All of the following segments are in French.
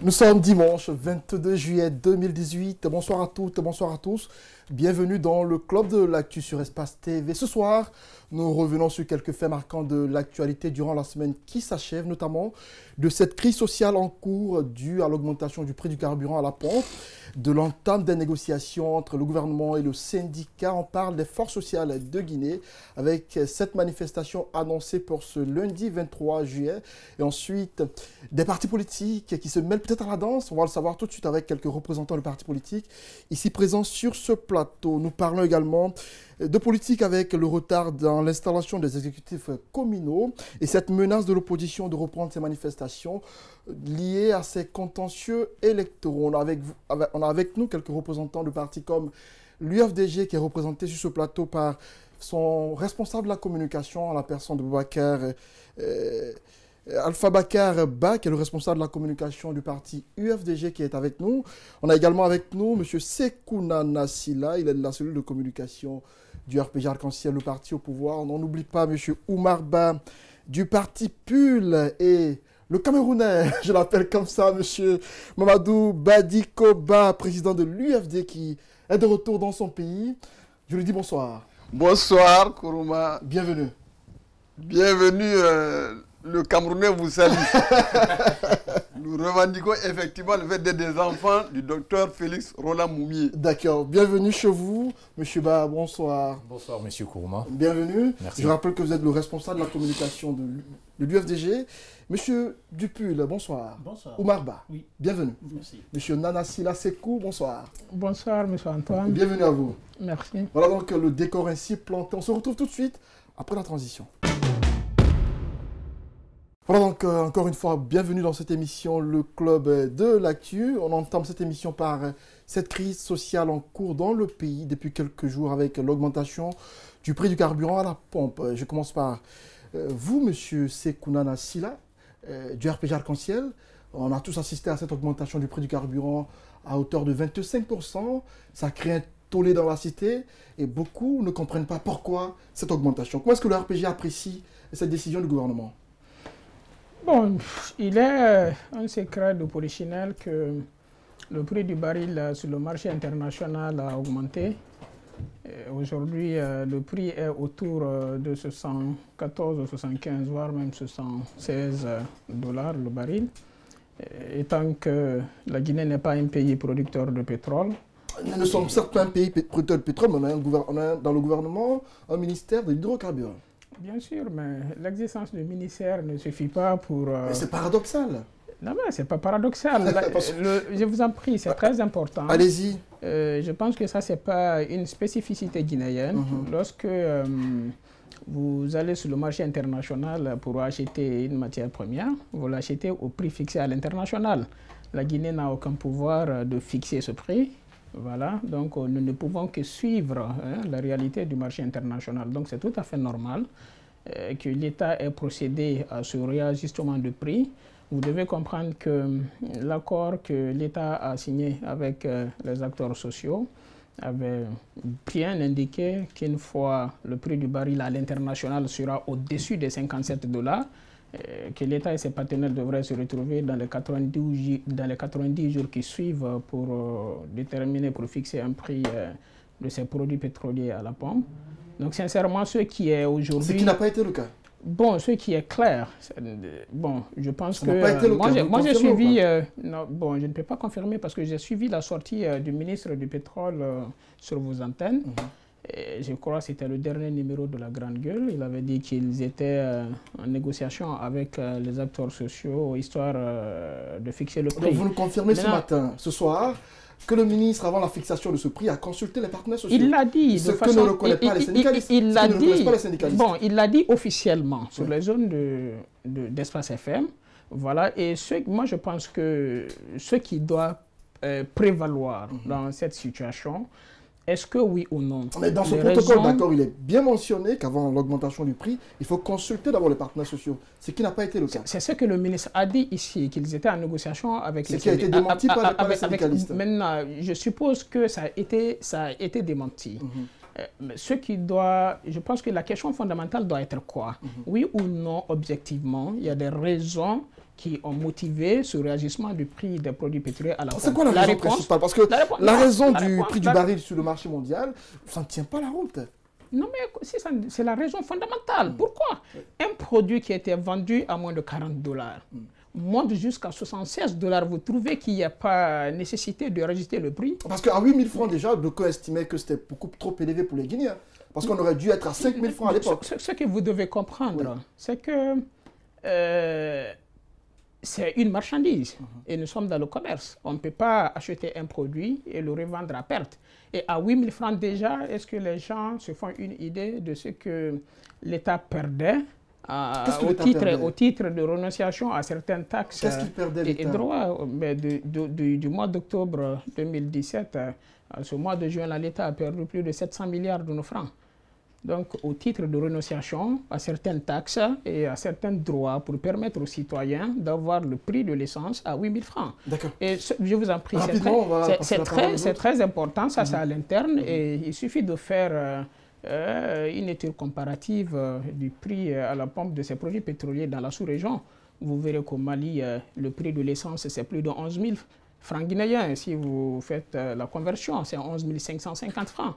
Nous sommes dimanche 22 juillet 2018. Bonsoir à toutes, bonsoir à tous. Bienvenue dans le club de l'actu sur Espace TV. Ce soir, nous revenons sur quelques faits marquants de l'actualité durant la semaine qui s'achève, notamment de cette crise sociale en cours due à l'augmentation du prix du carburant à la pompe, de l'entame des négociations entre le gouvernement et le syndicat. On parle des forces sociales de Guinée avec cette manifestation annoncée pour ce lundi 23 juillet. Et ensuite, des partis politiques qui se mêlent peut-être à la danse. On va le savoir tout de suite avec quelques représentants de partis politiques ici présents sur ce plateau. Nous parlons également de politique avec le retard dans l'installation des exécutifs communaux et cette menace de l'opposition de reprendre ces manifestations liées à ces contentieux électoraux. On a avec nous quelques représentants de partis comme l'UFDG qui est représenté sur ce plateau par son responsable de la communication, à la personne de Boubacar Alpha Bakar Ba, qui est le responsable de la communication du parti UFDG, qui est avec nous. On a également avec nous M. Sekouna Nassila, il est de la cellule de communication du RPG Arc-en-Ciel, le parti au pouvoir. On n'oublie pas M. Oumar Ba du parti PUL et le Camerounais, je l'appelle comme ça, M. Mamadou Badiko Ba, président de l'UFD, qui est de retour dans son pays. Je lui dis bonsoir. Bonsoir, Kourouma. Bienvenue. Bienvenue. Le Camerounais vous salue. Nous revendiquons effectivement le fait d'être des enfants du docteur Félix Roland Moumié. D'accord. Bienvenue chez vous. Monsieur Ba, bonsoir. Bonsoir, monsieur Kourouma. Bienvenue. Merci. Je rappelle que vous êtes le responsable de la communication de l'UFDG. Monsieur Dupul, bonsoir. Bonsoir. Oumar Ba, oui. Bienvenue. Merci. Monsieur Nanassila Sekou, bonsoir. Bonsoir, monsieur Antoine. Bienvenue à vous. Merci. Voilà donc le décor ainsi planté. On se retrouve tout de suite après la transition. Voilà donc encore une fois, bienvenue dans cette émission, le club de l'actu. On entame cette émission par cette crise sociale en cours dans le pays depuis quelques jours avec l'augmentation du prix du carburant à la pompe. Je commence par vous, monsieur Sekouna Nassila, du RPG Arc-en-Ciel. On a tous assisté à cette augmentation du prix du carburant à hauteur de 25%. Ça crée un tollé dans la cité et beaucoup ne comprennent pas pourquoi cette augmentation. Comment est-ce que le RPG apprécie cette décision du gouvernement ? Bon, il est un secret de polichinelle que le prix du baril sur le marché international a augmenté. Aujourd'hui, le prix est autour de 74, 75, voire même 76 dollars le baril. Étant que la Guinée n'est pas un pays producteur de pétrole. Nous sommes certes un pays producteur de pétrole, mais on a dans le gouvernement un ministère de l'hydrocarbure. Bien sûr, mais l'existence du ministère ne suffit pas pour... C'est paradoxal. Non, mais ce n'est pas paradoxal. Je vous en prie, c'est très important. Allez-y. Je pense que ça, ce n'est pas une spécificité guinéenne. Lorsque vous allez sur le marché international pour acheter une matière première, vous l'achetez au prix fixé à l'international. La Guinée n'a aucun pouvoir de fixer ce prix. Voilà, donc nous ne pouvons que suivre la réalité du marché international. Donc c'est tout à fait normal que l'État ait procédé à ce réajustement de prix. Vous devez comprendre que l'accord que l'État a signé avec les acteurs sociaux avait bien indiqué qu'une fois le prix du baril à l'international sera au-dessus des 57 $, que l'État et ses partenaires devraient se retrouver dans les 90 jours qui suivent pour déterminer, pour fixer un prix de ces produits pétroliers à la pompe. Donc sincèrement, ce qui est aujourd'hui... Ce qui n'a pas été le cas. Bon, ce qui est clair, bon, je pense ça que... Moi, j'ai suivi... non, bon, je ne peux pas confirmer parce que j'ai suivi la sortie du ministre du Pétrole sur vos antennes. Et je crois que c'était le dernier numéro de la Grande Gueule. Il avait dit qu'ils étaient en négociation avec les acteurs sociaux, histoire de fixer le prix. Donc vous nous confirmez ce matin, ce soir, que le ministre, avant la fixation de ce prix, a consulté les partenaires sociaux. Il l'a dit. Ce que ne reconnaissent pas les syndicalistes. Il l'a dit. Bon, il l'a dit officiellement sur les zones d'espace FM. Voilà. Et moi, je pense que ce qui doit prévaloir dans cette situation, est-ce que oui ou non? Mais dans ce protocole d'accord, il est bien mentionné qu'avant l'augmentation du prix, il faut consulter d'abord les partenaires sociaux, ce qui n'a pas été le cas. C'est ce que le ministre a dit ici, qu'ils étaient en négociation avec les syndicalistes. Ce qui a été démenti par les syndicalistes. Maintenant, je suppose que ça a été démenti. Ce qui doit, je pense que la question fondamentale doit être quoi? Oui ou non, objectivement, il y a des raisons qui ont motivé ce réagissement du prix des produits pétroliers à la pompe. C'est quoi la raison principale? Parce que la raison du prix du baril sur le marché mondial, ça ne tient pas la route. Non, mais c'est la raison fondamentale. Pourquoi? Un produit qui était vendu à moins de 40 $, monte jusqu'à 76 $. Vous trouvez qu'il n'y a pas nécessité de réajuster le prix? Parce qu'à 8 000 francs déjà, le cas estimait que c'était beaucoup trop élevé pour les Guinéens. Parce qu'on aurait dû être à 5 000 francs à l'époque. Ce que vous devez comprendre, c'est que c'est une marchandise et nous sommes dans le commerce. On ne peut pas acheter un produit et le revendre à perte. Et à 8 000 francs déjà, est-ce que les gens se font une idée de ce que l'État perdait au titre de renonciation à certaines taxes et droits? Du mois d'octobre 2017 à ce mois de juin, l'État a perdu plus de 700 milliards de nos francs. Donc, au titre de renonciation à certaines taxes et à certains droits pour permettre aux citoyens d'avoir le prix de l'essence à 8 000 francs. D'accord. Et je vous en prie, c'est très important, ça c'est à l'interne, et il suffit de faire une étude comparative du prix à la pompe de ces produits pétroliers dans la sous-région. Vous verrez qu'au Mali, le prix de l'essence, c'est plus de 11 000 francs guinéens. Si vous faites la conversion, c'est 11 550 francs.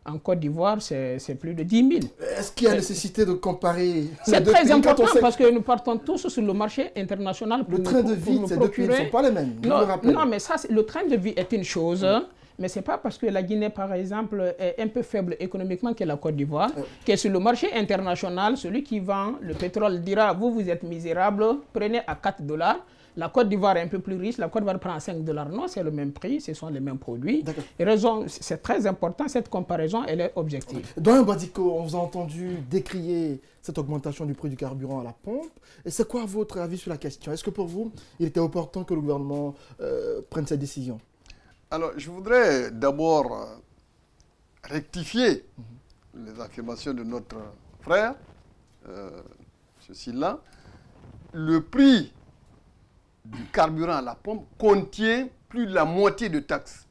En Côte d'Ivoire, c'est plus de 10 000. Est-ce qu'il y a nécessité de comparer? C'est très important parce que nous partons tous sur le marché international pour le train de vie, ces deux pays ne sont pas les mêmes. Non, mais ça, le train de vie est une chose, mais ce n'est pas parce que la Guinée, par exemple, est un peu faible économiquement que la Côte d'Ivoire, que sur le marché international, celui qui vend le pétrole dira, vous êtes misérable, prenez à 4 $. La Côte d'Ivoire est un peu plus riche, la Côte d'Ivoire prend 5 $. Non, c'est le même prix, ce sont les mêmes produits. C'est très important, cette comparaison, elle est objective. Dans Badiko, on vous a entendu décrier cette augmentation du prix du carburant à la pompe. Et c'est quoi votre avis sur la question? Est-ce que pour vous, il était opportun que le gouvernement prenne cette décision? Alors, je voudrais d'abord rectifier les affirmations de notre frère, ceci-là. Le prix du carburant à la pompe contient plus de la moitié de taxes.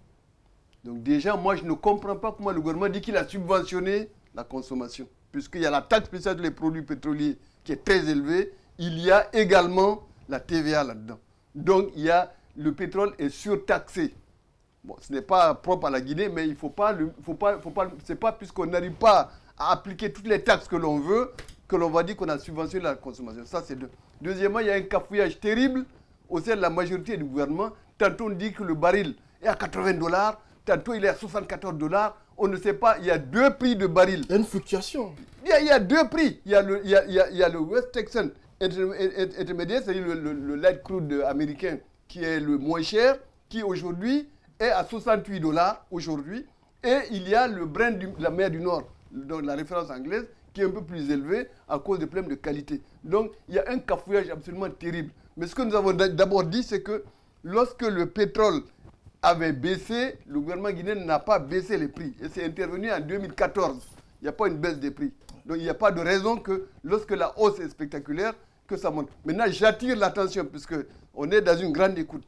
Donc déjà, moi, je ne comprends pas comment le gouvernement dit qu'il a subventionné la consommation. Puisqu'il y a la taxe spéciale sur les produits pétroliers qui est très élevée, il y a également la TVA là-dedans. Donc, le pétrole est surtaxé. Bon, ce n'est pas propre à la Guinée, mais il faut pas c'est pas puisqu'on n'arrive pas à appliquer toutes les taxes que l'on veut que l'on va dire qu'on a subventionné la consommation. Ça, c'est deux. Deuxièmement, il y a un cafouillage terrible au sein de la majorité du gouvernement. Tantôt on dit que le baril est à 80 $, tantôt il est à 74 $. On ne sait pas, il y a deux prix de baril. Il y a une fluctuation. Il y a deux prix. Il y a le West Texas intermédiaire, c'est-à-dire le light crude américain qui est le moins cher, qui aujourd'hui est à 68 $ aujourd'hui. Et il y a le Brent de la mer du Nord, donc la référence anglaise, qui est un peu plus élevé à cause des problèmes de qualité. Donc il y a un cafouillage absolument terrible. Mais ce que nous avons d'abord dit, c'est que lorsque le pétrole avait baissé, le gouvernement guinéen n'a pas baissé les prix. Et c'est intervenu en 2014. Il n'y a pas une baisse des prix. Donc il n'y a pas de raison que lorsque la hausse est spectaculaire, que ça monte. Maintenant, j'attire l'attention, puisqu'on est dans une grande écoute.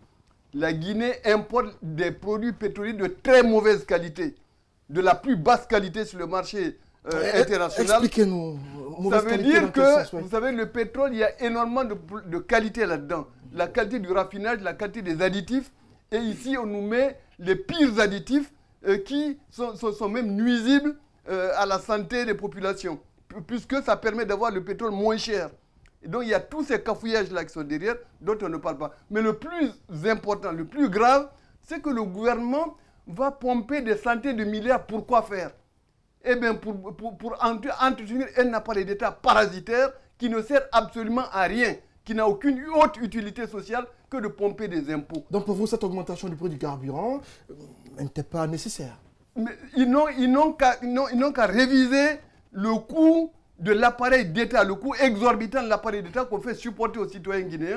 La Guinée importe des produits pétroliers de très mauvaise qualité, de la plus basse qualité sur le marché international. Expliquez-nous. Ça veut dire que, vous savez, le pétrole, il y a énormément de qualité là-dedans. La qualité du raffinage, la qualité des additifs. Et ici, on nous met les pires additifs qui sont même nuisibles à la santé des populations, puisque ça permet d'avoir le pétrole moins cher. Et donc, il y a tous ces cafouillages-là qui sont derrière, dont on ne parle pas. Mais le plus important, le plus grave, c'est que le gouvernement va pomper des centaines de milliards. Pourquoi faire? Eh bien, pour entretenir un appareil d'État parasitaire qui ne sert absolument à rien, qui n'a aucune autre utilité sociale que de pomper des impôts. Donc pour vous, cette augmentation du prix du carburant n'était pas nécessaire? Mais ils n'ont qu'à réviser le coût de l'appareil d'État, le coût exorbitant de l'appareil d'État qu'on fait supporter aux citoyens guinéens.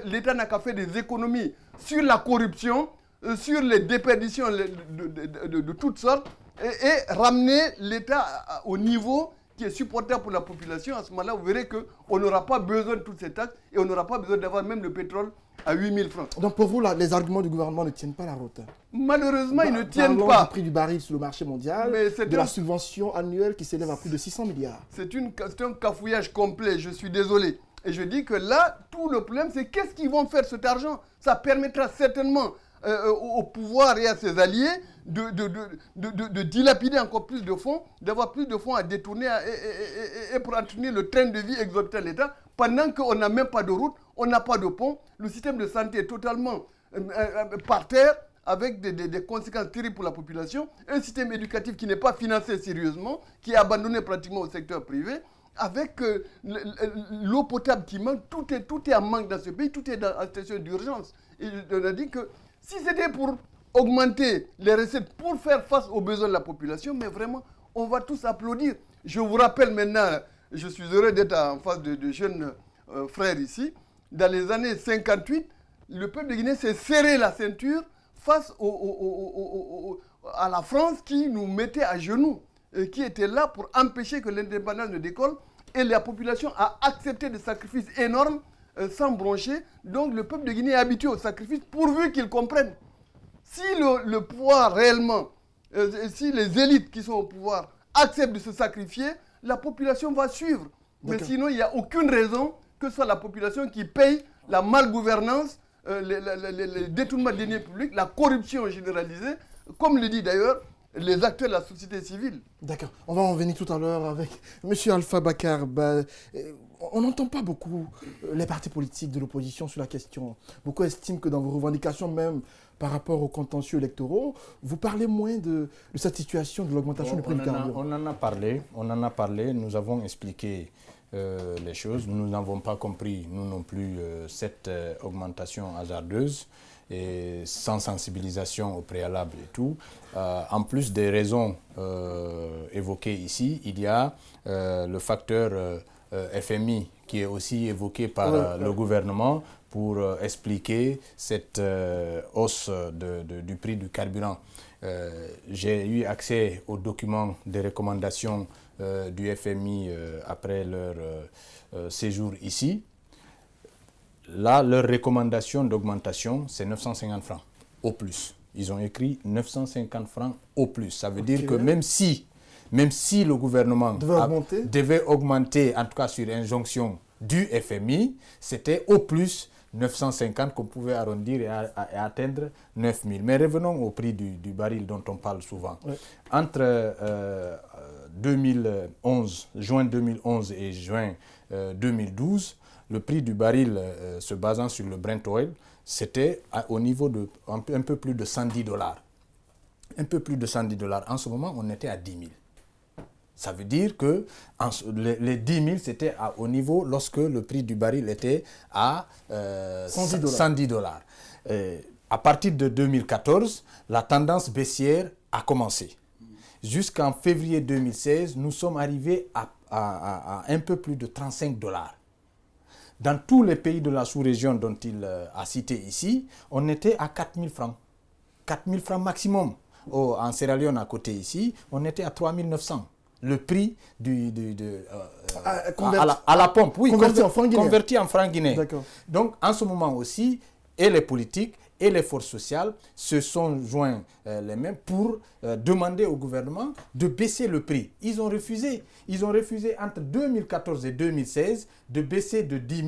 L'État n'a qu'à faire des économies sur la corruption, sur les déperditions de toutes sortes, et ramener l'État au niveau qui est supportable pour la population. À ce moment-là, vous verrez qu'on n'aura pas besoin de toutes ces taxes et on n'aura pas besoin d'avoir même le pétrole à 8 000 francs. Donc pour vous, les arguments du gouvernement ne tiennent pas la route? Malheureusement, ils ne tiennent pas. Du prix du baril sur le marché mondial, de la subvention annuelle qui s'élève à plus de 600 milliards. C'est un cafouillage complet, je suis désolé. Et je dis que là, tout le problème, c'est qu'est-ce qu'ils vont faire cet argent? Ça permettra certainement au pouvoir et à ses alliés de dilapider encore plus de fonds, d'avoir plus de fonds à détourner et pour entretenir le train de vie exorbitant de l'État, pendant qu'on n'a même pas de route, on n'a pas de pont, le système de santé est totalement par terre, avec des conséquences terribles pour la population, un système éducatif qui n'est pas financé sérieusement, qui est abandonné pratiquement au secteur privé, avec l'eau potable qui manque, tout est en manque dans ce pays, tout est en situation d'urgence. Et on a dit que si c'était pour augmenter les recettes pour faire face aux besoins de la population, mais vraiment, on va tous applaudir. Je vous rappelle maintenant, je suis heureux d'être en face de jeunes frères ici, dans les années 58, le peuple de Guinée s'est serré la ceinture face à la France qui nous mettait à genoux, et qui était là pour empêcher que l'indépendance ne décolle, et la population a accepté des sacrifices énormes sans broncher. Donc le peuple de Guinée est habitué au sacrifice pourvu qu'il comprenne. Si le pouvoir réellement, si les élites qui sont au pouvoir acceptent de se sacrifier, la population va suivre. Mais sinon, il n'y a aucune raison que ce soit la population qui paye la malgouvernance, les détournements de deniers publics, la corruption généralisée, comme le dit d'ailleurs les acteurs de la société civile. D'accord. On va en venir tout à l'heure avec M. Alpha Bakar. On n'entend pas beaucoup les partis politiques de l'opposition sur la question. Beaucoup estiment que dans vos revendications, même par rapport aux contentieux électoraux, vous parlez moins de cette situation de l'augmentation du prix du carburant. On en a parlé, nous avons expliqué les choses. Nous n'avons pas compris, nous non plus, cette augmentation hasardeuse et sans sensibilisation au préalable et tout. En plus des raisons évoquées ici, il y a le facteur FMI qui est aussi évoqué par le gouvernement pour expliquer cette hausse du prix du carburant. J'ai eu accès aux documents des recommandations du FMI après leur séjour ici. Là, leur recommandation d'augmentation, c'est 950 francs au plus. Ils ont écrit 950 francs au plus. Ça veut dire que même si le gouvernement devait augmenter, en tout cas sur injonction du FMI, c'était au plus 950 qu'on pouvait arrondir et atteindre 9000. Mais revenons au prix du baril dont on parle souvent. Oui. Entre juin 2011 et juin 2012, le prix du baril se basant sur le Brent Oil, c'était au niveau de un peu plus de 110 $. Un peu plus de 110 $. En ce moment, on était à 10 000. Ça veut dire que les 10 000, c'était au niveau lorsque le prix du baril était à 110 $. À partir de 2014, la tendance baissière a commencé. Jusqu'en février 2016, nous sommes arrivés à un peu plus de 35 $. Dans tous les pays de la sous-région dont il a cité ici, on était à 4 000 francs. 4 000 francs maximum. En Sierra Leone, à côté ici, on était à 3 900. Le prix à la pompe, oui, converti en francs guinéens. Donc, en ce moment aussi, et les politiques et les forces sociales se sont joints les mêmes pour demander au gouvernement de baisser le prix. Ils ont refusé. Ils ont refusé entre 2014 et 2016 de baisser de 10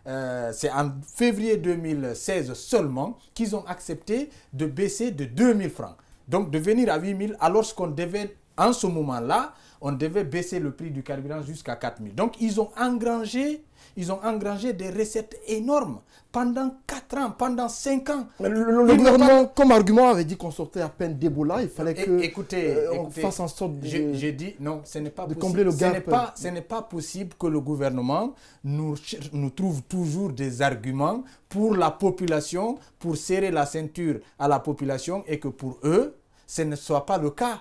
000. C'est en février 2016 seulement qu'ils ont accepté de baisser de 2 000 francs. Donc, de venir à 8 000 alors qu'on devait, en ce moment-là, on devait baisser le prix du carburant jusqu'à 4 000. Donc, ils ont engrangé des recettes énormes pendant 4 ans, pendant 5 ans. Mais le gouvernement, comme argument, avait dit qu'on sortait à peine d'Ebola. Il fallait qu'on fasse en sorte de... J'ai dit, non, ce n'est pas possible. Combler le gap. Ce n'est pas possible que le gouvernement nous trouve toujours des arguments pour la population, pour serrer la ceinture à la population et que pour eux, ce ne soit pas le cas.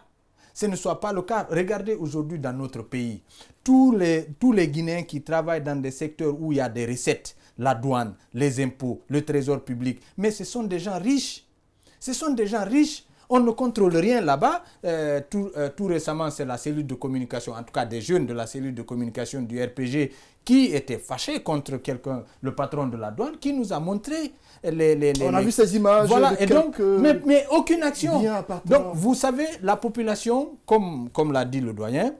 Ce ne soit pas le cas. Regardez aujourd'hui dans notre pays, tous les Guinéens qui travaillent dans des secteurs où il y a des recettes, la douane, les impôts, le trésor public, mais ce sont des gens riches. Ce sont des gens riches. On ne contrôle rien là-bas. Tout récemment, c'est la cellule de communication, en tout cas des jeunes de la cellule de communication du RPG qui étaient fâchés contre quelqu'un, le patron de la douane, qui nous a montré on a vu ces images. Voilà, et donc, mais aucune action. Donc, vous savez, la population, comme l'a dit le doyen,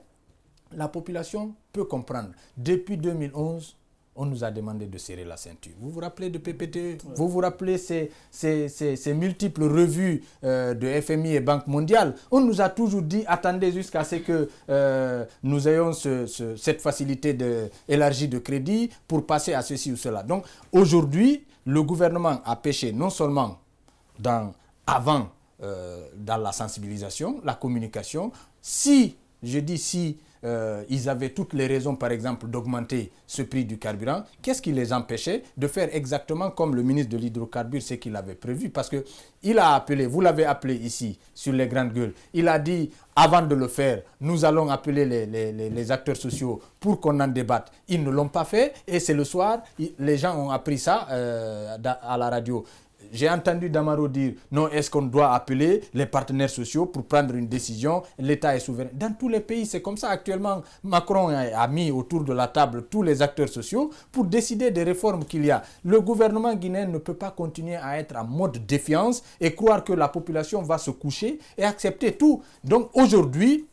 la population peut comprendre. Depuis 2011, on nous a demandé de serrer la ceinture. Vous vous rappelez de PPTE? Vous vous rappelez ces multiples revues de FMI et Banque mondiale? On nous a toujours dit, attendez jusqu'à ce que nous ayons cette facilité élargie de crédit pour passer à ceci ou cela. Donc aujourd'hui, le gouvernement a pêché non seulement dans la sensibilisation, la communication. Si, je dis si, ils avaient toutes les raisons, par exemple, d'augmenter ce prix du carburant, qu'est-ce qui les empêchait de faire exactement comme le ministre de l'Hydrocarbure, ce qu'il avait prévu? Parce qu'il a appelé, vous l'avez appelé ici, sur les grandes gueules, il a dit, avant de le faire, nous allons appeler les acteurs sociaux pour qu'on en débatte. Ils ne l'ont pas fait et c'est le soir, les gens ont appris ça à la radio. J'ai entendu Damaro dire, non, est-ce qu'on doit appeler les partenaires sociaux pour prendre une décision? L'État est souverain. Dans tous les pays, c'est comme ça. Actuellement, Macron a mis autour de la table tous les acteurs sociaux pour décider des réformes qu'il y a. Le gouvernement guinéen ne peut pas continuer à être en mode défiance et croire que la population va se coucher et accepter tout. Donc aujourd'hui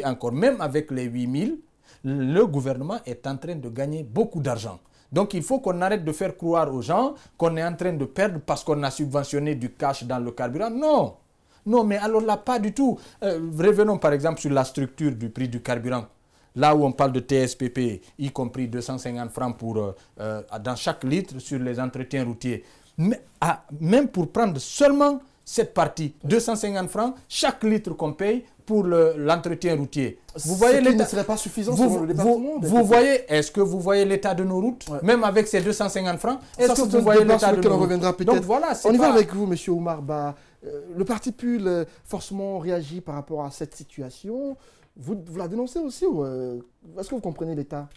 encore, même avec les 8000, le gouvernement est en train de gagner beaucoup d'argent. Donc il faut qu'on arrête de faire croire aux gens qu'on est en train de perdre parce qu'on a subventionné du cash dans le carburant. Non, non, mais alors là, pas du tout. Revenons par exemple sur la structure du prix du carburant. Là où on parle de TSPP, y compris 250 francs dans chaque litre sur les entretiens routiers. Mais, même pour prendre seulement cette partie, 250 francs, chaque litre qu'on paye pour l'entretien routier. Vous voyez, ne serait pas suffisant selon le département. Vous voyez, est-ce que vous voyez l'état de nos routes, même avec ces 250 francs? Est-ce que vous voyez l'état de nos routes? Reviendra peut-être. Donc voilà, on y va avec vous, monsieur Oumar Ba. Le parti PUL forcément réagit par rapport à cette situation. Vous la dénoncez aussi ou est-ce que vous comprenez l'état?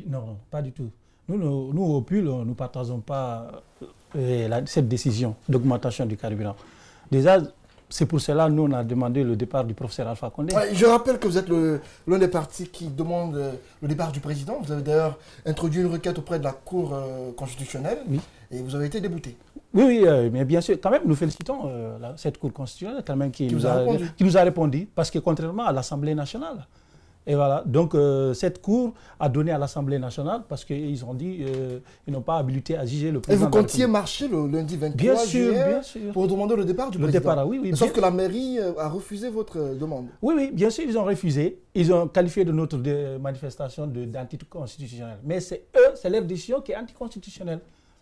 Non, pas du tout. Nous au PUL, nous ne partageons pas cette décision d'augmentation du carburant. Déjà, c'est pour cela que nous, on a demandé le départ du professeur Alpha Condé. Ouais, je rappelle que vous êtes l'un des partis qui demande le départ du président. Vous avez d'ailleurs introduit une requête auprès de la Cour constitutionnelle et vous avez été débouté. Oui, mais bien sûr, quand même, nous félicitons cette Cour constitutionnelle quand même, qui nous a répondu, parce que contrairement à l'Assemblée nationale, et voilà, donc cette Cour a donné à l'Assemblée nationale parce qu'ils ont dit qu'ils n'ont pas habilité à juger le président. Et vous comptiez marcher le lundi 23 juillet pour demander le départ du président. Oui, sauf que la mairie a refusé votre demande. Oui, bien sûr, ils ont refusé. Ils ont qualifié de notre manifestation d'anticonstitutionnelle. Mais c'est eux, c'est leur décision qui est anticonstitutionnelle.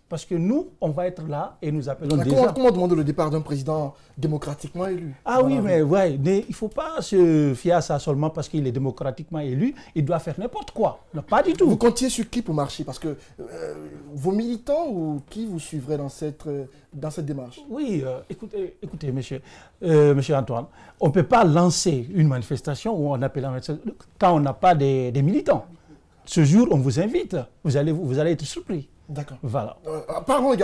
Parce que nous, on va être là et nous appelons déjà... Comment demander le départ d'un président démocratiquement élu? Ah oui, mais il ne faut pas se fier à ça seulement parce qu'il est démocratiquement élu. Il doit faire n'importe quoi. Non, pas du tout. Vous comptiez sur qui pour marcher? Parce que vos militants ou qui vous suivraient dans cette démarche? Oui, écoutez monsieur Antoine, on ne peut pas lancer une manifestation où on appelle quand on n'a pas des militants. Ce jour, on vous invite. Vous allez être surpris. D'accord. Voilà. Parlons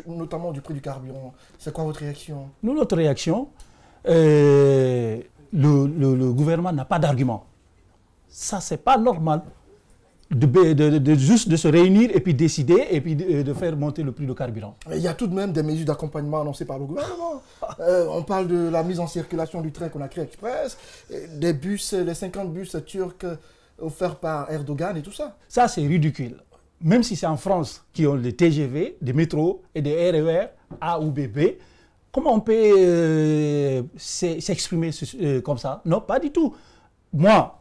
notamment du prix du carburant. C'est quoi votre réaction? Notre réaction, le gouvernement n'a pas d'argument. Ça, c'est pas normal juste de se réunir et puis décider et puis de faire monter le prix du carburant. Il y a tout de même des mesures d'accompagnement annoncées par le gouvernement. On parle de la mise en circulation du train Conakry Express, des bus, les 50 bus turcs offerts par Erdogan et tout ça. Ça, c'est ridicule. Même si c'est en France qui ont des TGV, des métros et des RER A ou B, comment on peut s'exprimer comme ça? Non, pas du tout. Moi,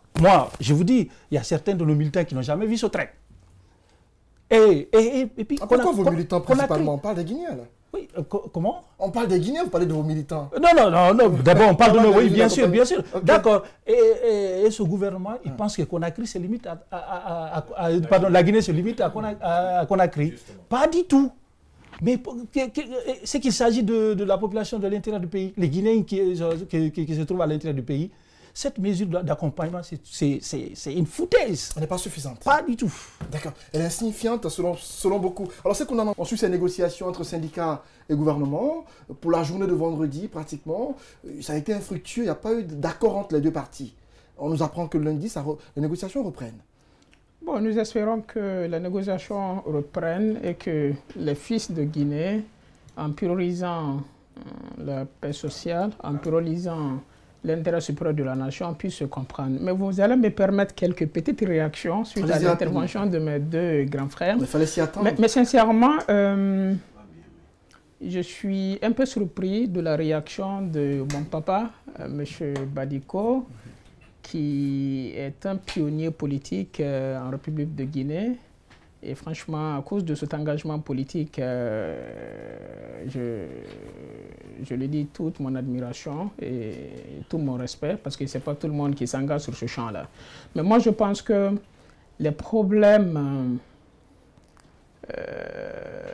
je vous dis, il y a certains de nos militants qui n'ont jamais vu ce train. Et puis, pourquoi vos militants principalement? On parle des Guinéens là. Oui, comment? On parle des Guinéens, vous parlez de vos militants? Non. D'abord, on parle de nos... Oui, bien sûr. Okay. D'accord. Et ce gouvernement, il pense que Conakry se limite pardon, la Guinée se limite à Conakry. Justement. Pas du tout. Mais c'est qu'il s'agit de la population de l'intérieur du pays, les Guinéens qui se trouvent à l'intérieur du pays. Cette mesure d'accompagnement, c'est une foutaise. Elle n'est pas suffisante. Pas du tout. D'accord. Elle est insignifiante selon beaucoup. Alors, c'est qu'on a suivi ces négociations entre syndicats et gouvernement. Pour la journée de vendredi, pratiquement, ça a été infructueux. Il n'y a pas eu d'accord entre les deux parties. On nous apprend que lundi, les négociations reprennent. Bon, nous espérons que les négociations reprennent et que les fils de Guinée, en priorisant la paix sociale, en priorisant l'intérêt supérieur de la nation puisse se comprendre. Mais vous allez me permettre quelques petites réactions suite à l'intervention de mes deux grands frères. Il fallait s'y attendre. Mais sincèrement, je suis un peu surpris de la réaction de mon papa, M. Badiko, qui est un pionnier politique en République de Guinée. Et franchement, à cause de cet engagement politique, je lui dis toute mon admiration et tout mon respect, parce que ce n'est pas tout le monde qui s'engage sur ce champ-là. Mais moi, je pense que les problèmes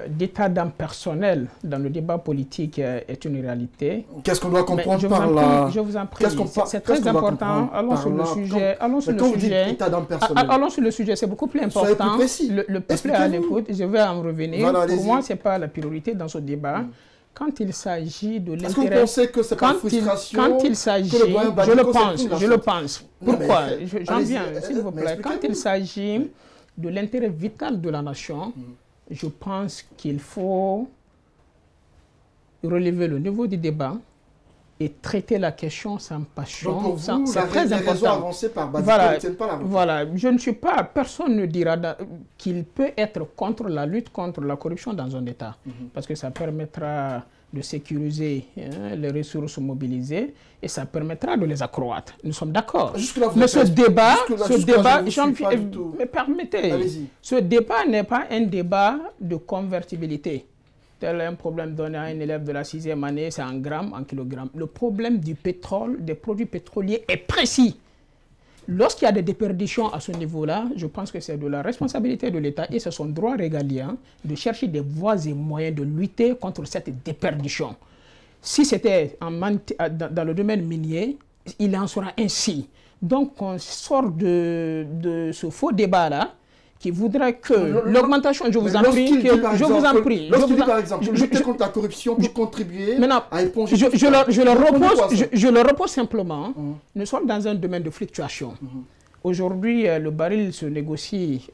d'état d'âme personnel dans le débat politique est une réalité. Qu'est-ce qu'on doit comprendre par là? Je vous en prie, c'est très important. Allons sur le sujet. Allons sur le sujet, c'est beaucoup plus important. Le peuple est à l'écoute, je vais en revenir. Voilà, pour moi, ce n'est pas la priorité dans ce débat. Quand il s'agit de l'intérêt... Est-ce que vous pensez que c'est pas frustration? Quand il s'agit... Je le pense. Pourquoi? J'en viens, s'il vous plaît. Quand il s'agit de l'intérêt vital de la nation, je pense qu'il faut relever le niveau du débat et traiter la question sans passion. C'est très important. Voilà, je ne suis pas, personne ne dira qu'il peut être contre la lutte contre la corruption dans un État, parce que ça permettra de sécuriser les ressources mobilisées et ça permettra de les accroître. Nous sommes d'accord. Mais ce débat, ce débat n'est pas un débat de convertibilité. Tel un problème donné à un élève de la 6e année, c'est en grammes, en kilogrammes. Le problème du pétrole, des produits pétroliers est précis. Lorsqu'il y a des déperditions à ce niveau-là, je pense que c'est de la responsabilité de l'État et c'est son droit régalien de chercher des voies et moyens de lutter contre cette déperdition. Si c'était dans le domaine minier, il en sera ainsi. Donc on sort de ce faux débat-là qui voudrait que l'augmentation, je vous en prie, lorsqu'il dit par exemple, lutter contre la corruption pour contribuer à éponger... Je le repose simplement, nous sommes dans un domaine de fluctuation. Aujourd'hui, le baril se négocie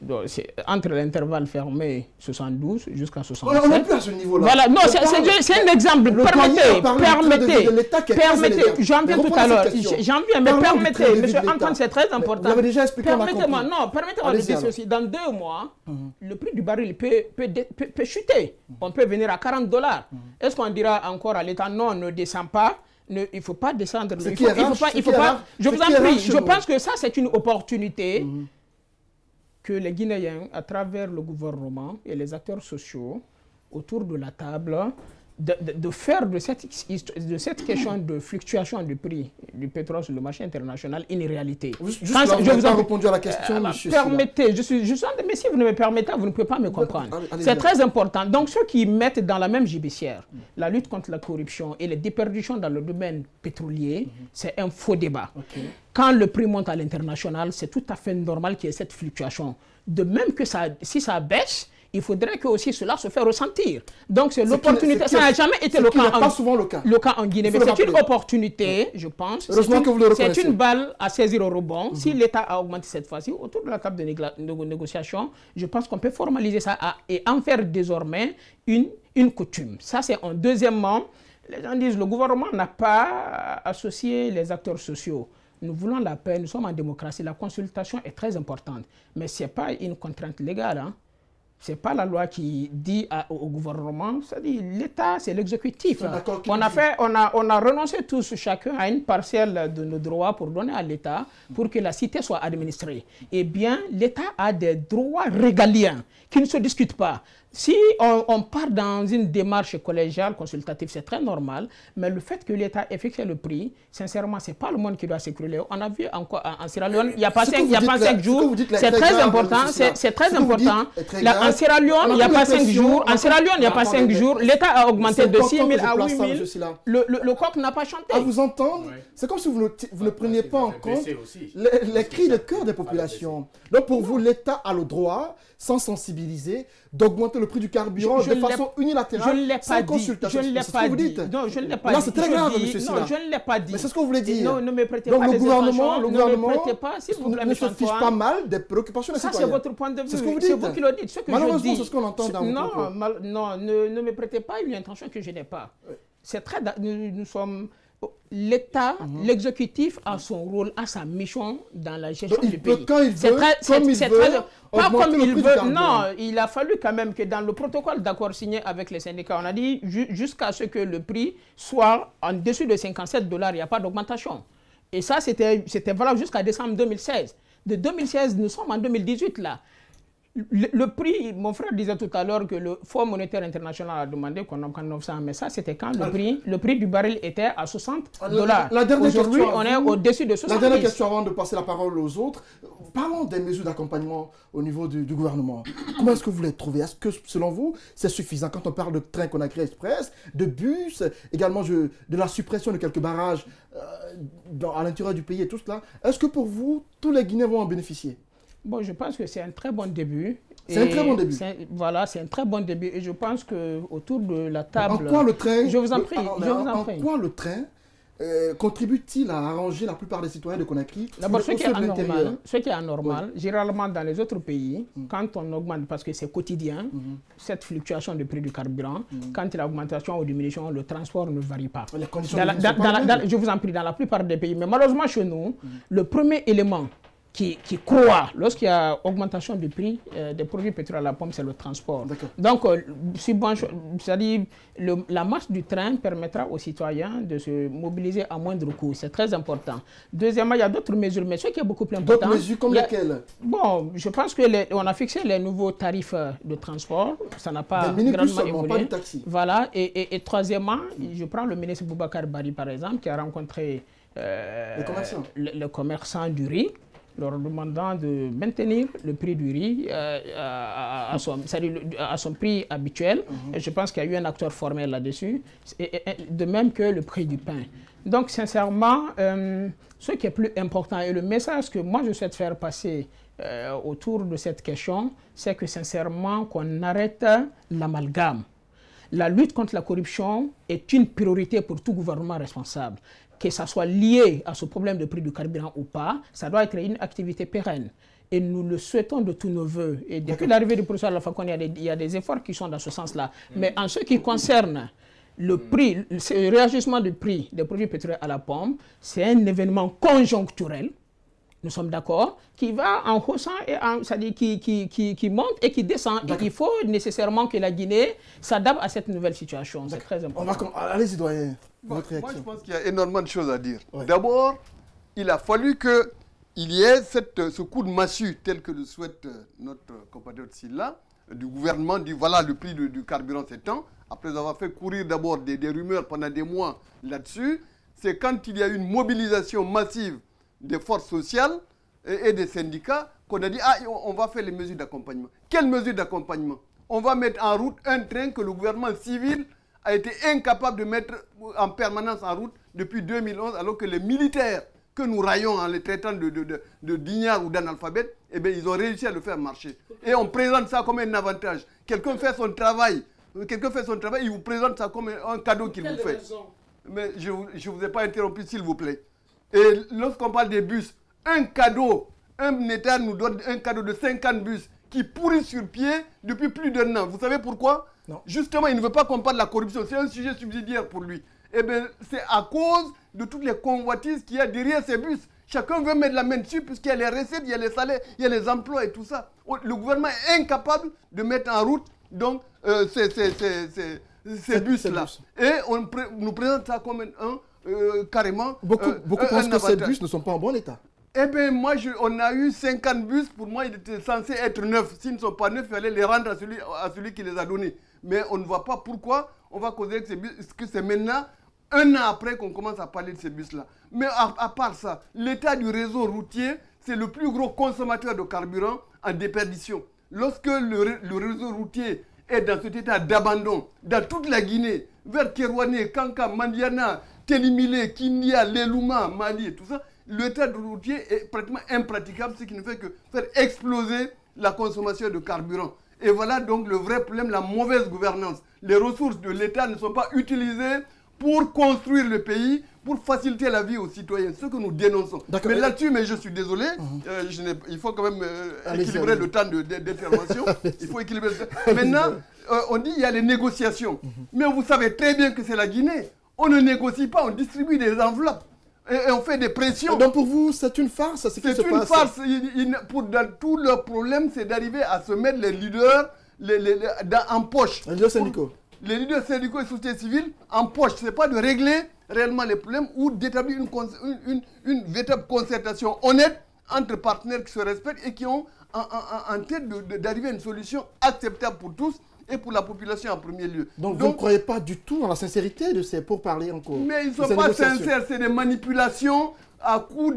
entre l'intervalle fermé 72 jusqu'à 67. On n'est plus à ce niveau-là. Voilà, non, c'est un exemple. Permettez, j'en viens tout à l'heure. Mais permettez, monsieur Antoine, c'est très important. Vous avez déjà expliqué, permettez-moi de dire ceci. Dans 2 mois, le prix du baril peut chuter. On peut venir à $40. Est-ce qu'on dira encore à l'État, non, ne descend pas? Il ne faut pas descendre. Je vous en prie, je pense que ça, c'est une opportunité que les Guinéens, à travers le gouvernement et les acteurs sociaux, autour de la table, de faire de cette question de fluctuation du prix du pétrole sur le marché international une réalité. Je vous ai répondu à la question, monsieur. Permettez, mais si vous ne me permettez, vous ne pouvez pas me comprendre. C'est très important. Donc, ceux qui mettent dans la même gibecière la lutte contre la corruption et les déperditions dans le domaine pétrolier, c'est un faux débat. Quand le prix monte à l'international, c'est tout à fait normal qu'il y ait cette fluctuation. De même que si ça baisse, il faudrait que aussi cela se fait ressentir. Donc c'est l'opportunité. Ça n'a jamais été le cas. Pas souvent le cas. En Guinée. Mais c'est une opportunité, je pense. Heureusement que vous le reconnaissez. C'est une balle à saisir au rebond. Si l'État a augmenté cette fois-ci, autour de la table de négociation, je pense qu'on peut formaliser ça et en faire désormais une coutume. Ça, c'est un. Deuxièmement, les gens disent le gouvernement n'a pas associé les acteurs sociaux. Nous voulons la paix, nous sommes en démocratie. La consultation est très importante. Mais ce n'est pas une contrainte légale. Hein. Ce n'est pas la loi qui dit au gouvernement, c'est-à-dire l'État, c'est l'exécutif. On a renoncé tous chacun à une parcelle de nos droits pour donner à l'État, pour que la cité soit administrée. Eh bien, l'État a des droits régaliens qui ne se discutent pas. Si on part dans une démarche collégiale, consultative, c'est très normal, mais le fait que l'État ait fixé le prix, sincèrement, ce n'est pas le monde qui doit s'écrouler. On a vu encore en Sierra Leone, il n'y a pas 5 jours, c'est très important, c'est très important. En Sierra Leone, il n'y a pas 5 jours, l'État a augmenté de 6 000 à 8 000, le coq n'a pas chanté. À vous entendre, c'est comme si vous ne preniez pas en compte les cris de cœur des populations. Donc pour vous, l'État a le droit, sans sensibiliser, d'augmenter le prix du carburant de façon unilatérale, sans consultation. Je ne l'ai pas dit. Non, je ne l'ai pas dit. Là, c'est très grave, monsieur Sylla. Non, je ne l'ai pas dit. Mais c'est ce que vous voulez dire. Non, ne me prêtez pas les intentions. Le gouvernement ne se fiche pas mal des préoccupations des citoyens. Ça, c'est votre point de vue. C'est ce que vous dites. C'est vous qui le dites. Malheureusement, c'est ce qu'on entend dans vos propos. Non, ne me prêtez pas une intention que je n'ai pas. C'est très... Nous sommes... l'État, l'exécutif a son rôle, a sa mission dans la gestion du pays. Quand il veut, pas comme il veut. Non, il a fallu quand même que dans le protocole d'accord signé avec les syndicats, on a dit jusqu'à ce que le prix soit en dessous de 57 $, il n'y a pas d'augmentation. Et ça, c'était valable jusqu'à décembre 2016. De 2016, nous sommes en 2018 là. Le prix, mon frère disait tout à l'heure que le Fonds monétaire international a demandé qu'on augmente 900, mais ça c'était quand le prix du baril était à 60 $. Aujourd'hui, on est au-dessus de 60 $. La dernière question avant de passer la parole aux autres. Parlons des mesures d'accompagnement au niveau du gouvernement. Comment est-ce que vous les trouvez? Est-ce que selon vous, c'est suffisant quand on parle de train Conakry Express, de bus, également de la suppression de quelques barrages à l'intérieur du pays et tout cela? Est-ce que pour vous, tous les Guinéens vont en bénéficier? Bon, je pense que c'est un très bon début. C'est un très bon début. Voilà, c'est un très bon début. Et je pense qu'autour de la table... En quoi le train... Je vous en prie, en quoi le train contribue-t-il à arranger la plupart des citoyens de Conakry? D'abord, ce qui est anormal, généralement dans les autres pays, quand on augmente, parce que c'est quotidien, cette fluctuation du prix du carburant, quand il y a augmentation ou diminution, le transport ne varie pas. Je vous en prie, dans la plupart des pays. Mais malheureusement, chez nous, le premier élément qui croît lorsqu'il y a augmentation du prix des produits pétroliers à la pompe, c'est le transport. Donc, c'est-à-dire la marche du train permettra aux citoyens de se mobiliser à moindre coût. C'est très important. Deuxièmement, il y a d'autres mesures, mais ce qui est beaucoup plus important... D'autres mesures comme lesquelles? Bon, je pense qu'on a fixé les nouveaux tarifs de transport. Ça n'a pas grandement évolué. Pas du taxi. Voilà. Et troisièmement, je prends le ministre Boubacar Bari, par exemple, qui a rencontré les commerçants du riz, leur demandant de maintenir le prix du riz à son prix habituel. Et je pense qu'il y a eu un acteur formel là-dessus, de même que le prix du pain. Donc, sincèrement, ce qui est plus important et le message que moi je souhaite faire passer autour de cette question, c'est que sincèrement, qu'on arrête l'amalgame. La lutte contre la corruption est une priorité pour tout gouvernement responsable. Que ça soit lié à ce problème de prix du carburant ou pas, ça doit être une activité pérenne. Et nous le souhaitons de tous nos voeux. Et depuis l'arrivée du professeur Alpha Condé, il y a des efforts qui sont dans ce sens-là. Mais en ce qui concerne le prix, le réagissement du prix des produits pétroliers à la pompe, c'est un événement conjoncturel, nous sommes d'accord, qui va en haussant, c'est-à-dire qui monte et qui descend. Et il faut nécessairement que la Guinée s'adapte à cette nouvelle situation. C'est très important. Allez-y, doyen. Moi, je pense qu'il y a énormément de choses à dire. Ouais. D'abord, il a fallu qu'il y ait ce coup de massue, tel que le souhaite notre compatriote Silla, du gouvernement, dit voilà, le prix du carburant s'étend. Après avoir fait courir d'abord des rumeurs pendant des mois là-dessus, c'est quand il y a eu une mobilisation massive des forces sociales et des syndicats qu'on a dit ah, on va faire les mesures d'accompagnement. Quelles mesures d'accompagnement? On va mettre en route un train que le gouvernement civil a été incapable de mettre en permanence en route depuis 2011, alors que les militaires que nous raillons en les traitant de d'ignards ou d'analphabètes, eh bien, ils ont réussi à le faire marcher. Et on présente ça comme un avantage. Quelqu'un fait son travail, il vous présente ça comme un cadeau qu'il vous fait. Mais je ne vous ai pas interrompu, s'il vous plaît. Et lorsqu'on parle des bus, un État nous donne un cadeau de 50 bus qui pourrit sur pied depuis plus d'un an. Vous savez pourquoi? Non. Justement, il ne veut pas qu'on parle de la corruption. C'est un sujet subsidiaire pour lui. Eh bien, c'est à cause de toutes les convoitises qu'il y a derrière ces bus. Chacun veut mettre la main dessus puisqu'il y a les recettes, il y a les salaires, il y a les emplois et tout ça. Le gouvernement est incapable de mettre en route donc, ces bus-là. Et nous présente ça comme carrément beaucoup pensent que ces bus ne sont pas en bon état. Eh bien, moi, on a eu 50 bus. Pour moi, ils étaient censés être neufs. S'ils ne sont pas neufs, il fallait les rendre à celui qui les a donnés. Mais on ne voit pas pourquoi on va causer que ces bus, que c'est maintenant, un an après, qu'on commence à parler de ces bus-là. Mais à part ça, l'état du réseau routier, c'est le plus gros consommateur de carburant en déperdition. Lorsque le réseau routier est dans cet état d'abandon, dans toute la Guinée, vers Kerouané, Kanka, Mandiana, Télimilé, Kindia, Lelouma, Mali et tout ça, l'état routier est pratiquement impraticable, ce qui ne fait que faire exploser la consommation de carburant. Et voilà donc le vrai problème, la mauvaise gouvernance. Les ressources de l'État ne sont pas utilisées pour construire le pays, pour faciliter la vie aux citoyens, ce que nous dénonçons. Mais là-dessus, je suis désolé, il faut quand même équilibrer le temps d'intervention. Il faut équilibrer le temps. Maintenant, on dit qu'il y a les négociations. Mais vous savez très bien que c'est la Guinée. On ne négocie pas, on distribue des enveloppes. Et on fait des pressions. Donc pour vous, c'est une farce, c'est une farce. Dans tout leur problème, c'est d'arriver à se mettre les leaders en poche. Les leaders syndicaux. Les leaders syndicaux et société civile en poche. Ce n'est pas de régler réellement les problèmes ou d'établir une véritable concertation honnête entre partenaires qui se respectent et qui ont en tête d'arriver à une solution acceptable pour tous et pour la population en premier lieu. Donc vous ne croyez pas du tout en la sincérité de ces pourparlers encore? Mais ils ne sont pas sincères, c'est des manipulations à coup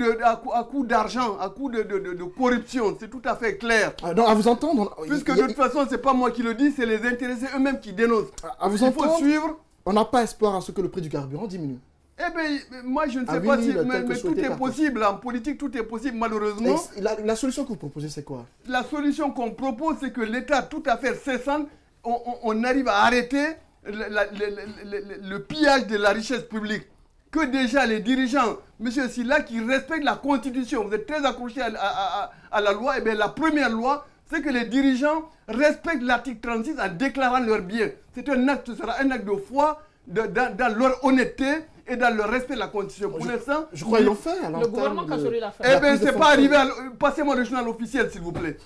d'argent, à coup de corruption, c'est tout à fait clair. Donc à vous entendre... Puisque de toute façon, ce n'est pas moi qui le dis, c'est les intéressés eux-mêmes qui dénoncent. À vous entendre, il faut suivre. On n'a pas espoir à ce que le prix du carburant diminue. Eh bien, moi je ne sais pas si... Mais tout est possible, en politique tout est possible malheureusement. La solution que vous proposez, c'est quoi? La solution qu'on propose, c'est que l'État, tout à fait cessant, on arrive à arrêter le pillage de la richesse publique. Que déjà les dirigeants, monsieur Silla, qui respectent la Constitution, vous êtes très accrochés à la loi, et bien la première loi, c'est que les dirigeants respectent l'article 36 en déclarant leurs biens. C'est un acte, ce sera un acte de foi dans leur honnêteté et dans le respect de la Constitution. Pour l'instant, je crois qu'ils l'ont fait. Le gouvernement Kassori l'a fait. Eh bien, c'est pas arrivé. Passez-moi le journal officiel, s'il vous plaît.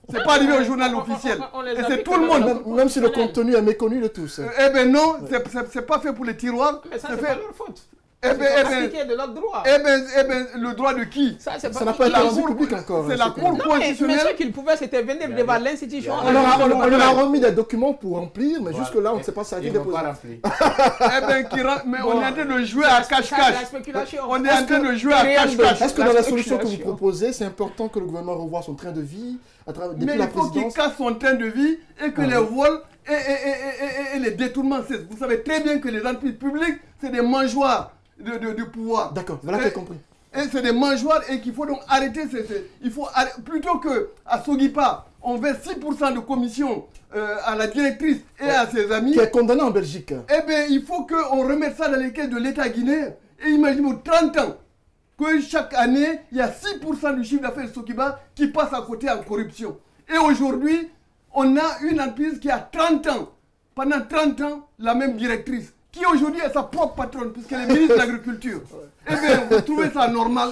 C'est pas arrivé au journal officiel. Et c'est tout le monde. Même si le contenu est méconnu de tous. Eh bien, non, c'est pas fait pour les tiroirs. Mais ça, c'est pas leur faute. Eh bien, de leur droit. Le droit de qui? Ça n'a pas été rendu public encore. C'est la Cour constitutionnelle. Mais ce qu'ils pouvaient, c'était venir devant l'institution. On leur a remis des documents pour remplir, mais jusque-là, on ne sait pas ça a été déposé. Mais on est en train de jouer à cache-cache. On est en train de jouer à cache-cache. Est-ce que dans la solution que vous proposez, c'est important que le gouvernement revoie son train de vie depuis la présidence? Mais il faut qu'il casse son train de vie et que les vols et les détournements cessent. Vous savez très bien que les entreprises publiques, c'est des mangeoires du pouvoir. D'accord, voilà que j'ai compris. Et c'est des mangeoires et qu'il faut donc arrêter. Plutôt qu'à Sogipa, on verse 6% de commission à la directrice et à ses amis. Qui est condamné en Belgique. Eh bien, il faut qu'on remette ça dans les caisses de l'État guinéen. Et imaginez 30 ans que chaque année, il y a 6% du chiffre d'affaires de Sogipa qui passe à côté en corruption. Et aujourd'hui, on a une entreprise qui a 30 ans. Pendant 30 ans, la même directrice. Qui aujourd'hui est sa propre patronne, puisqu'elle est ministre de l'Agriculture. Eh bien, vous trouvez ça normal.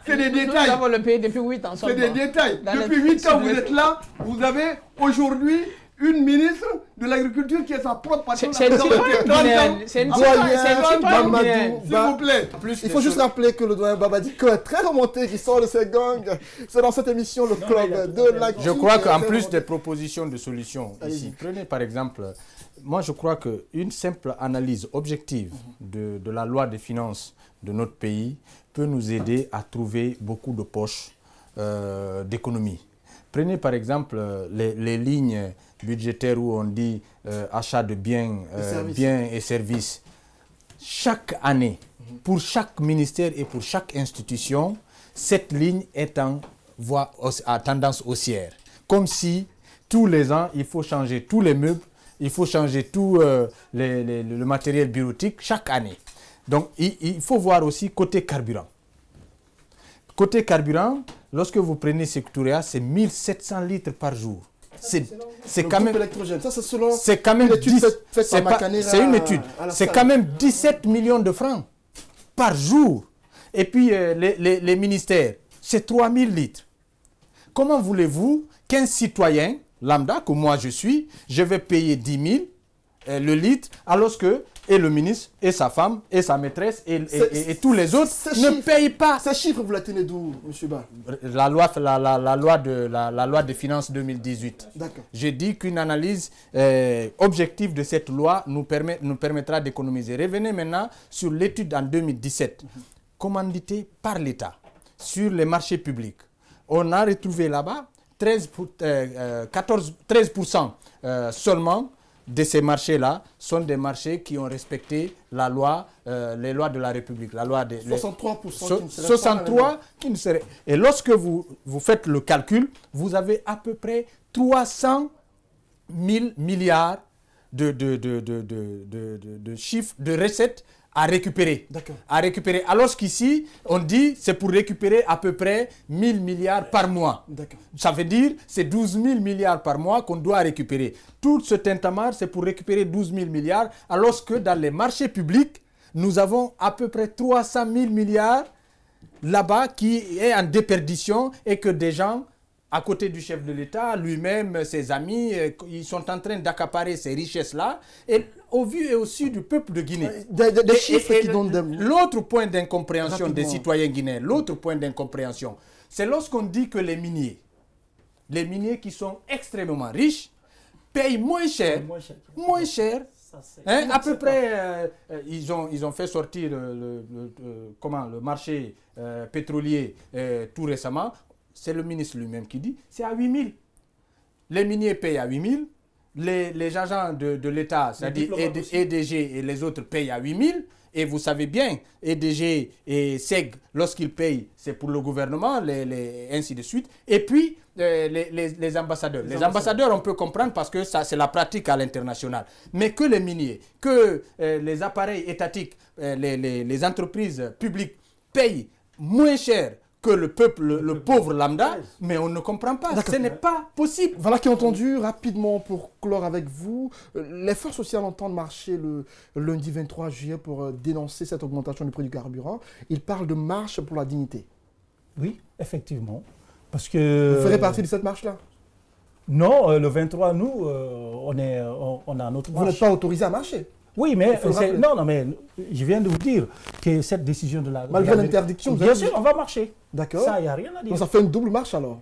C'est des détails. Nous avons le pays depuis 8 ans. C'est des détails. Depuis 8 ans, vous êtes là. Vous avez aujourd'hui une ministre de l'Agriculture qui est sa propre patronne. C'est une citoyenne. C'est une citoyenne. S'il vous plaît. Il faut juste rappeler que le doyen Babadiko est très remonté, qui sort de ses gangs. C'est dans cette émission, le club de l'actu. Je crois qu'en plus des propositions de solutions ici, prenez par exemple... Moi, je crois qu'une simple analyse objective de la loi des finances de notre pays peut nous aider à trouver beaucoup de poches d'économie. Prenez par exemple les lignes budgétaires où on dit achat de biens et services. Chaque année, pour chaque ministère et pour chaque institution, cette ligne est à tendance haussière. Comme si tous les ans, il faut changer tous les meubles, il faut changer tout le matériel bureautique chaque année. Donc, il faut voir aussi côté carburant. Côté carburant, lorsque vous prenez Secouria, c'est 1700 litres par jour. C'est quand même... Ça, c'est selon une étude c'est une étude. C'est quand même 17 millions de francs par jour. Et puis, les ministères, c'est 3000 litres. Comment voulez-vous qu'un citoyen lambda, que moi je suis, je vais payer 10 000 le litre, alors que et le ministre, et sa femme, et sa maîtresse, et tous les autres ne payent pas. Ces chiffres, vous la tenez d'où, M. Ba? La loi des finances 2018. J'ai dit qu'une analyse objective de cette loi nous permettra d'économiser. Revenez maintenant sur l'étude en 2017, commanditée par l'État, sur les marchés publics. On a retrouvé là-bas 13% seulement de ces marchés-là sont des marchés qui ont respecté la loi, les lois de la République. La loi 63% qui ne serait. Et lorsque vous faites le calcul, vous avez à peu près 300 000 milliards de chiffres, de recettes à récupérer. D'accord. À récupérer. Alors qu'ici, on dit c'est pour récupérer à peu près 1000 milliards par mois. D'accord. Ça veut dire c'est 12 000 milliards par mois qu'on doit récupérer. Tout ce tintamarre, c'est pour récupérer 12 000 milliards, alors que dans les marchés publics, nous avons à peu près 300 000 milliards là-bas qui est en déperdition et que des gens, à côté du chef de l'État, lui-même, ses amis, ils sont en train d'accaparer ces richesses-là, et au vu et au su du peuple de Guinée. Des chiffres qui donnent des... L'autre point d'incompréhension des Rapidement. citoyens guinéens, l'autre point d'incompréhension, c'est lorsqu'on dit que les miniers qui sont extrêmement riches, payent moins cher, hein, à peu près, ils ont fait sortir le marché pétrolier tout récemment. C'est le ministre lui-même qui dit, c'est à 8 000. Les miniers payent à 8 000. Les agents de l'État, c'est-à-dire EDG et les autres payent à 8 000. Et vous savez bien, EDG et SEG, lorsqu'ils payent, c'est pour le gouvernement, ainsi de suite. Et puis, les ambassadeurs. Les ambassadeurs, on peut comprendre parce que ça, c'est la pratique à l'international. Mais que les miniers, que les appareils étatiques, les entreprises publiques payent moins cher que le peuple, le pauvre lambda, mais on ne comprend pas. Ce n'est pas possible. Voilà qui est entendu. Rapidement, pour clore avec vous, les forces sociales entendent marcher le lundi 23 juillet pour dénoncer cette augmentation du prix du carburant. Ils parlent de marche pour la dignité. Oui, effectivement. Parce que... Vous ferez partie de cette marche-là? Non, le 23, nous, on a notre marche. Vous n'êtes pas autorisé à marcher? Oui, mais non, mais je viens de vous dire que cette décision de la... Malgré l'interdiction, bien sûr, on va marcher. D'accord. Ça, il n'y a rien à dire. Donc ça fait une double marche alors?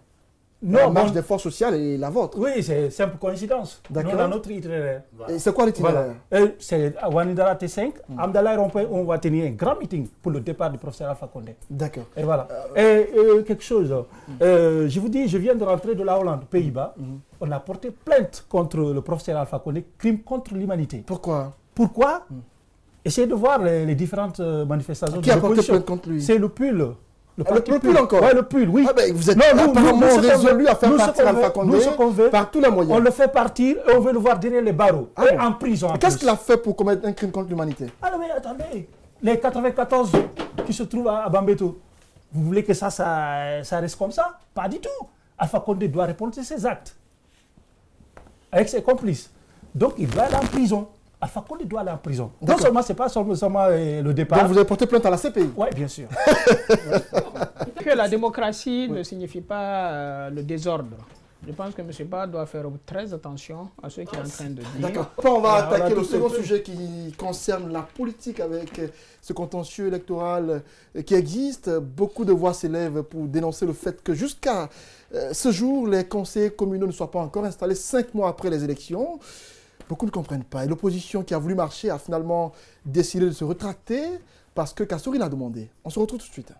Non, la marche des forces sociales et la vôtre? Oui, c'est simple coïncidence. D'accord. Nous, on a notre itinéraire. Et c'est quoi l'itinéraire? Voilà. C'est à Wanidara T5, Amdala, on va tenir un grand meeting pour le départ du professeur Alpha Condé. D'accord. Et voilà. Et quelque chose, je vous dis, je viens de rentrer de la Hollande, Pays-Bas. On a porté plainte contre le professeur Alpha Condé, crime contre l'humanité. Pourquoi? Pourquoi? Essayez de voir les différentes manifestations. Qui a porté plainte contre lui? C'est le pull. Le pull encore? Oui, le pull, oui. Ah ben, vous êtes apparemment résolu à faire partir Alpha Condé par tous les moyens. On le fait partir et on veut le voir derrière les barreaux, et en prison. Qu'est-ce qu'il a fait pour commettre un crime contre l'humanité? Ah non mais attendez, les 94 qui se trouvent à Bambeto, vous voulez que ça reste comme ça? Pas du tout. Alpha Condé doit répondre de ses actes avec ses complices. Donc il doit aller en prison. Alpha Condé doit aller en prison. Non seulement, ce n'est pas seulement le départ. Donc vous avez porté plainte à la CPI? Oui, bien sûr. Que la démocratie ne signifie pas le désordre. Je pense que M. Ba doit faire très attention à ce qu'il est en train de dire. D'accord. On va attaquer le second sujet qui concerne la politique avec ce contentieux électoral qui existe. Beaucoup de voix s'élèvent pour dénoncer le fait que jusqu'à ce jour, les conseillers communaux ne soient pas encore installés 5 mois après les élections. Beaucoup ne comprennent pas. Et l'opposition qui a voulu marcher a finalement décidé de se rétracter parce que Kassouri l'a demandé. On se retrouve tout de suite.